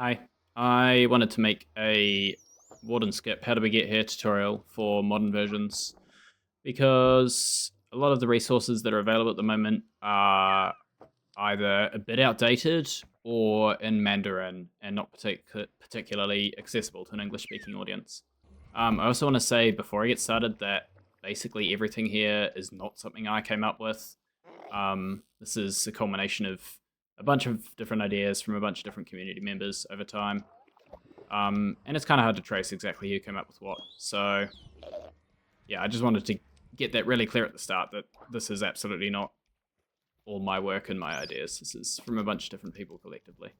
Hi, I wanted to make a Warden skip how do we get here tutorial for modern versions because a lot of the resources that are available at the moment are either a bit outdated or in Mandarin and not particularly accessible to an English-speaking audience. I also want to say before I get started that basically everything here is not something I came up with. This is a culmination of a bunch of different ideas from a bunch of different community members over time. And it's kind of hard to trace exactly who came up with what. So, yeah, I just wanted to get that really clear at the start that this is absolutely not all my work and my ideas. This is from a bunch of different people collectively.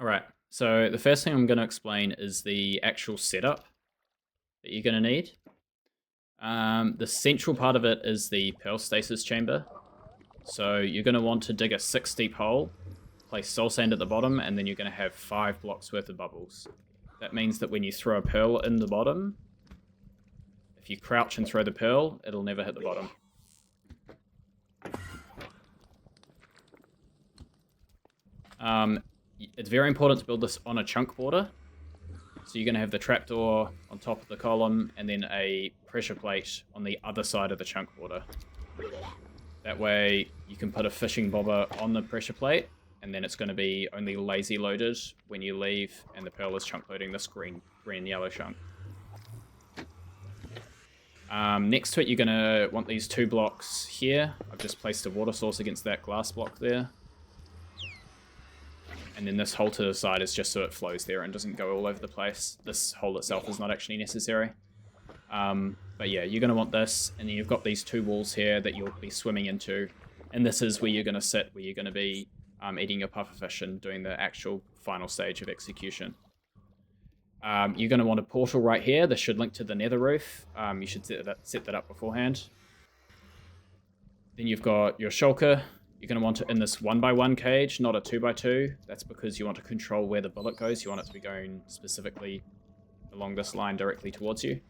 All right, so the first thing I'm going to explain is the actual setup that you're going to need. The central part of it is the pearl stasis chamber. So you're going to want to dig a 6 deep hole, place soul sand at the bottom, and then you're going to have 5 blocks worth of bubbles. That means that when you throw a pearl in the bottom, if you crouch and throw the pearl, it'll never hit the bottom. It's very important to build this on a chunk border. So you're going to have the trapdoor on top of the column and then a pressure plate on the other side of the chunk border. That way you can put a fishing bobber on the pressure plate and then it's going to be only lazy loaded when you leave and the pearl is chunk loading this green yellow chunk. Next to it you're going to want these 2 blocks here. I've just placed a water source against that glass block there. And then this hole to the side is just so it flows there and doesn't go all over the place. This hole itself is not actually necessary. But yeah, you're going to want this, and then you've got these 2 walls here that you'll be swimming into. And this is where you're going to sit, where you're going to be eating your pufferfish and doing the actual final stage of execution. You're going to want a portal right here. This should link to the nether roof. You should set that up beforehand. Then you've got your shulker. You're going to want it in this 1x1 cage, not a 2x2. That's because you want to control where the bullet goes. You want it to be going specifically along this line directly towards you.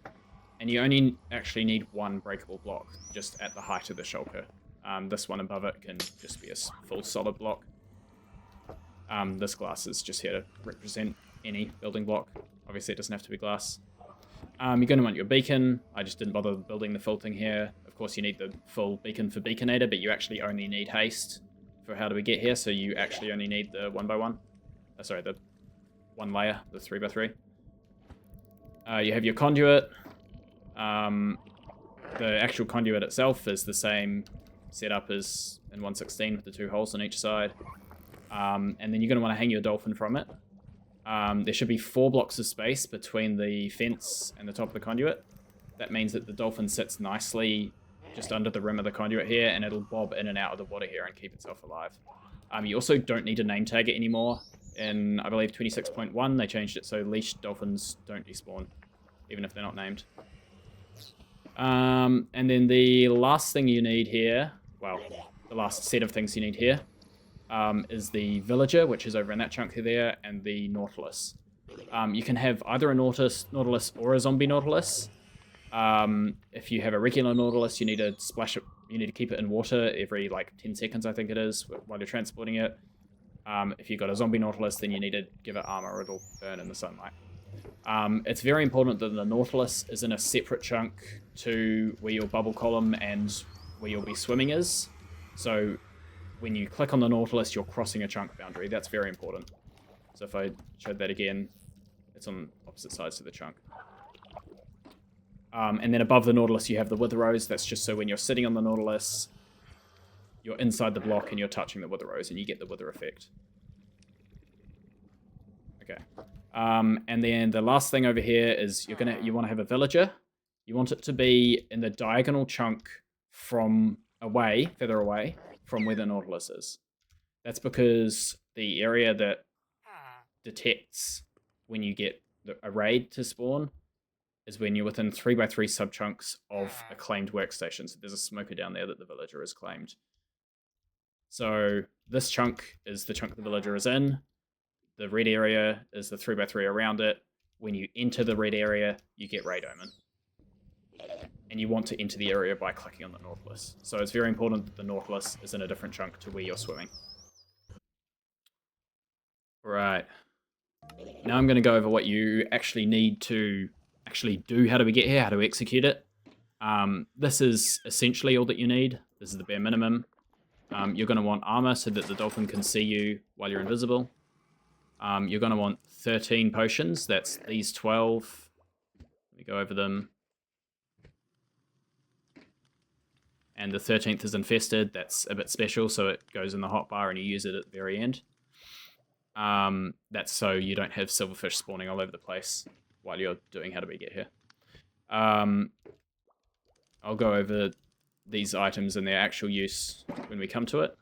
And you only actually need 1 breakable block, just at the height of the shulker. This one above it can just be a full solid block. This glass is just here to represent any building block. Obviously it doesn't have to be glass. You're going to want your beacon. I just didn't bother building the full thing here. Of course, you need the full beacon for Beaconator, but you actually only need haste for how do we get here, so you actually only need the 1x1. Sorry, the 1 layer, the 3x3. You have your conduit. The actual conduit itself is the same setup as in 1.16 with the 2 holes on each side. And then you're going to want to hang your dolphin from it. There should be 4 blocks of space between the fence and the top of the conduit. That means that the dolphin sits nicely just under the rim of the conduit here, and it'll bob in and out of the water here and keep itself alive. You also don't need to name tag it anymore. In, I believe, 26.1, they changed it so leashed dolphins don't despawn, even if they're not named. And then the last thing you need here, well, the last set of things you need here, is the villager, which is over in that chunk there, and the nautilus. You can have either a nautilus or a zombie nautilus. If you have a regular nautilus, you need to splash it. You need to keep it in water every like 10 seconds, I think it is, while you're transporting it. If you've got a zombie nautilus, then you need to give it armor, or it'll burn in the sunlight. It's very important that the nautilus is in a separate chunk to where your bubble column and where you'll be swimming is. So when you click on the nautilus, you're crossing a chunk boundary. That's very important. So if I showed that again, it's on opposite sides of the chunk. And then above the nautilus, you have the wither rose. That's just so when you're sitting on the nautilus, you're inside the block and you're touching the wither rose, and you get the wither effect. Okay. And then the last thing over here is you want to have a villager. You want it to be in the diagonal chunk further away from where the nautilus is. That's because the area that detects when you get a raid to spawn is when you're within 3x3 subchunks of a claimed workstation. So there's a smoker down there that the villager has claimed. So this chunk is the chunk the villager is in. The red area is the 3x3 around it. When you enter the red area, you get raid omen. and you want to enter the area by clicking on the Nautilus. So it's very important that the Nautilus is in a different chunk to where you're swimming. Right. Now I'm going to go over what you actually need to actually do. How do we get here? How do we execute it? This is essentially all that you need. This is the bare minimum. You're going to want armor so that the dolphin can see you while you're invisible. You're going to want 13 potions. That's these 12. Let me go over them. And the 13th is infested. That's a bit special, so it goes in the hotbar and you use it at the very end. That's so you don't have silverfish spawning all over the place while you're doing how do we get here. I'll go over these items and their actual use when we come to it.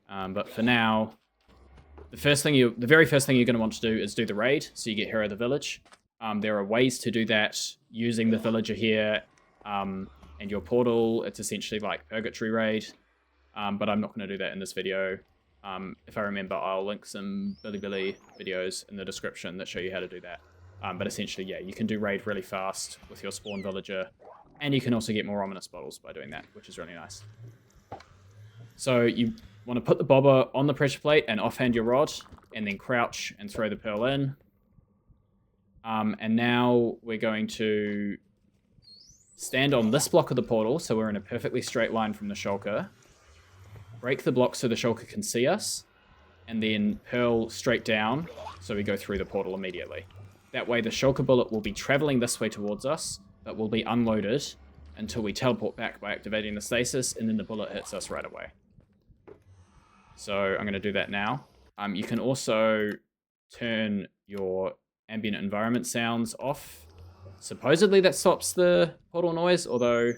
But for now, the very first thing you're going to want to do is do the raid, so you get Hero of the Village. There are ways to do that using the villager here and your portal. It's essentially like Purgatory Raid, but I'm not going to do that in this video. If I remember, I'll link some Billy videos in the description that show you how to do that. But essentially, yeah, you can do raid really fast with your spawn villager, and you can also get more ominous bottles by doing that, which is really nice. So you want to put the bobber on the pressure plate and offhand your rod, and then crouch and throw the pearl in. And now we're going to stand on this block of the portal, so we're in a perfectly straight line from the shulker. Break the block so the shulker can see us, and then pearl straight down so we go through the portal immediately. That way the shulker bullet will be traveling this way towards us, but will be unloaded until we teleport back by activating the stasis, and then the bullet hits us right away. So I'm going to do that now. You can also turn your ambient environment sounds off. Supposedly that stops the portal noise, although...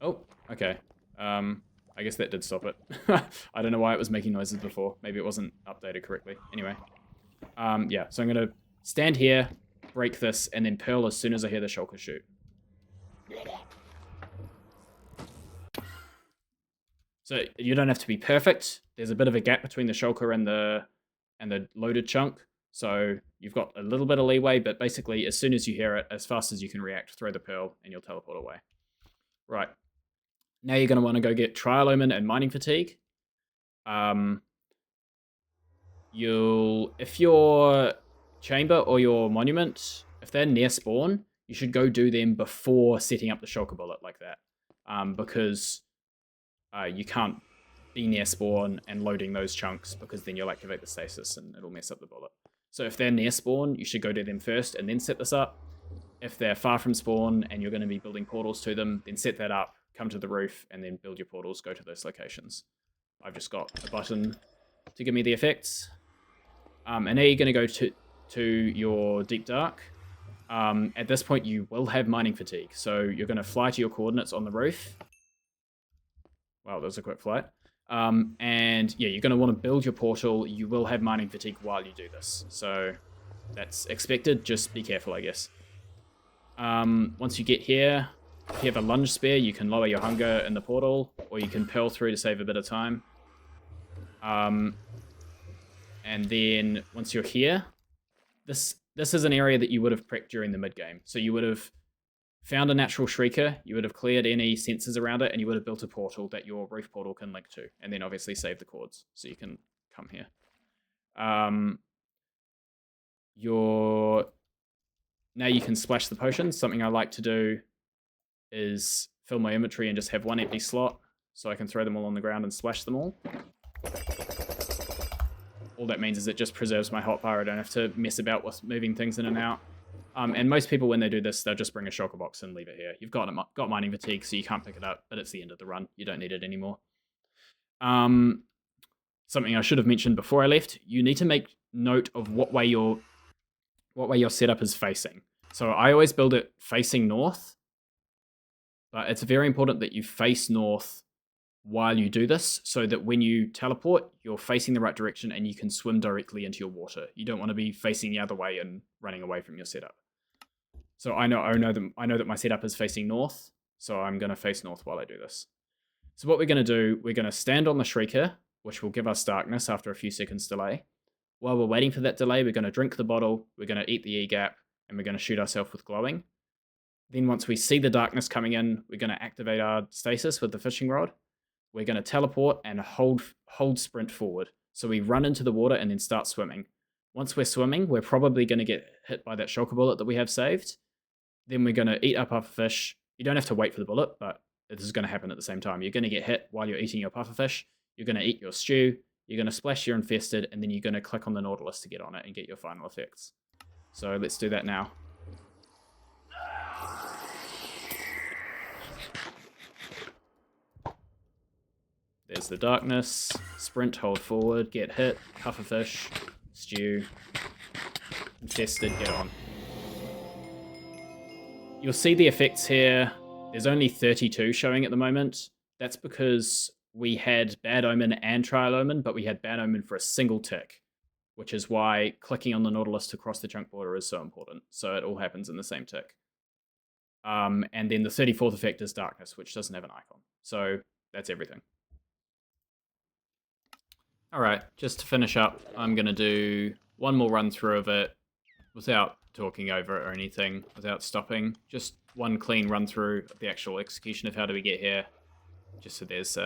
Oh, okay. I guess that did stop it. I don't know why it was making noises before. Maybe it wasn't updated correctly. Anyway. Yeah, so I'm going to stand here, break this, and then pearl as soon as I hear the shulker shoot. So you don't have to be perfect. There's a bit of a gap between the shulker and the loaded chunk. So you've got a little bit of leeway, but basically as soon as you hear it, as fast as you can react, throw the pearl and you'll teleport away. Right. Now you're going to want to go get Trial Omen and Mining Fatigue. If your chamber or your monument, if they're near spawn, you should go do them before setting up the shulker bullet like that. Because you can't be near spawn and loading those chunks, because then you'll activate the stasis and it'll mess up the bullet. So if they're near spawn, you should go do them first and then set this up. If they're far from spawn and you're going to be building portals to them, then set that up, come to the roof, and then build your portals, go to those locations. I've just got a button to give me the effects. And now you're going to go to your Deep Dark. At this point, you will have Mining Fatigue. So you're going to fly to your coordinates on the roof. Wow, that was a quick flight. And yeah, you're going to want to build your portal. You will have Mining Fatigue while you do this. So that's expected. Just be careful, I guess. Once you get here, if you have a lunge spare, you can lower your hunger in the portal, or you can pearl through to save a bit of time. And then once you're here, this is an area that you would have prepped during the mid-game. So you would have found a natural shrieker, you would have cleared any sensors around it, and you would have built a portal that your roof portal can link to, and then obviously save the cords so you can come here. Now you can splash the potions. Something I like to do is fill my inventory and just have one empty slot so I can throw them all on the ground and splash them all. All that means is it just preserves my hotbar. I don't have to mess about with moving things in and out. And most people, when they do this, they'll just bring a shulker box and leave it here. You've got Mining Fatigue, so you can't pick it up, but it's the end of the run. You don't need it anymore. Something I should have mentioned before I left, you need to make note of what way your setup is facing. So I always build it facing north, but it's very important that you face north while you do this, so that when you teleport, you're facing the right direction and you can swim directly into your water. You don't want to be facing the other way and running away from your setup. So I know that my setup is facing north, so I'm going to face north while I do this. So what we're going to do, we're going to stand on the Shrieker, which will give us darkness after a few seconds delay. While we're waiting for that delay, we're going to drink the bottle, we're going to eat the E-gap, and we're going to shoot ourselves with glowing. Then once we see the darkness coming in, we're going to activate our stasis with the fishing rod. We're going to teleport and hold sprint forward. So we run into the water and then start swimming. Once we're swimming, we're probably going to get hit by that shulker bullet that we have saved. Then we're going to eat our pufferfish. You don't have to wait for the bullet, but this is going to happen at the same time. You're going to get hit while you're eating your pufferfish. You're going to eat your stew. You're going to splash your infested, and then you're going to click on the Nautilus to get on it and get your final effects. So let's do that now. There's the darkness. Sprint, hold forward, get hit, pufferfish, stew, infested, get on. You'll see the effects here. There's only 32 showing at the moment. That's because we had Bad Omen and Trial Omen, but we had Bad Omen for a single tick, which is why clicking on the Nautilus to cross the chunk border is so important. So it all happens in the same tick. And then the 34th effect is Darkness, which doesn't have an icon. So that's everything. All right, just to finish up, I'm going to do one more run through of it without talking over it or anything, without stopping. Just one clean run through of the actual execution of how do we get here. Just so there's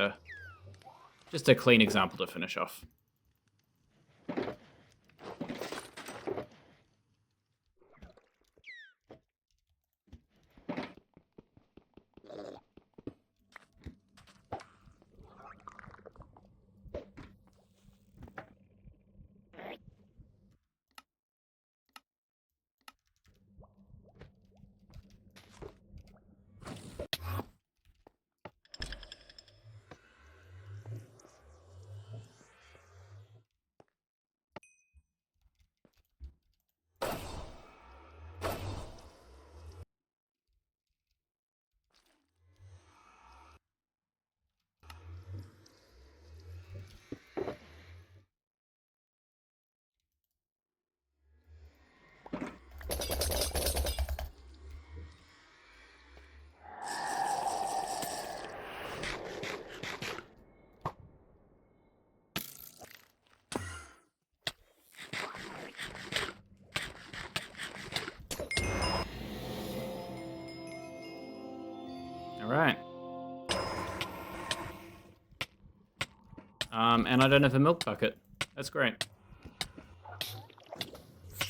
just a clean example to finish off. All right. And I don't have a milk bucket. That's great.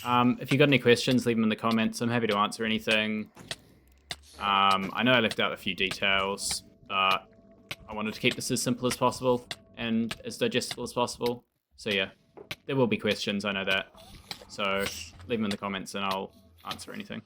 If you got any questions, leave them in the comments. I'm happy to answer anything. I know I left out a few details, but I wanted to keep this as simple as possible and as digestible as possible. So yeah, there will be questions, I know that. So leave them in the comments and I'll answer anything.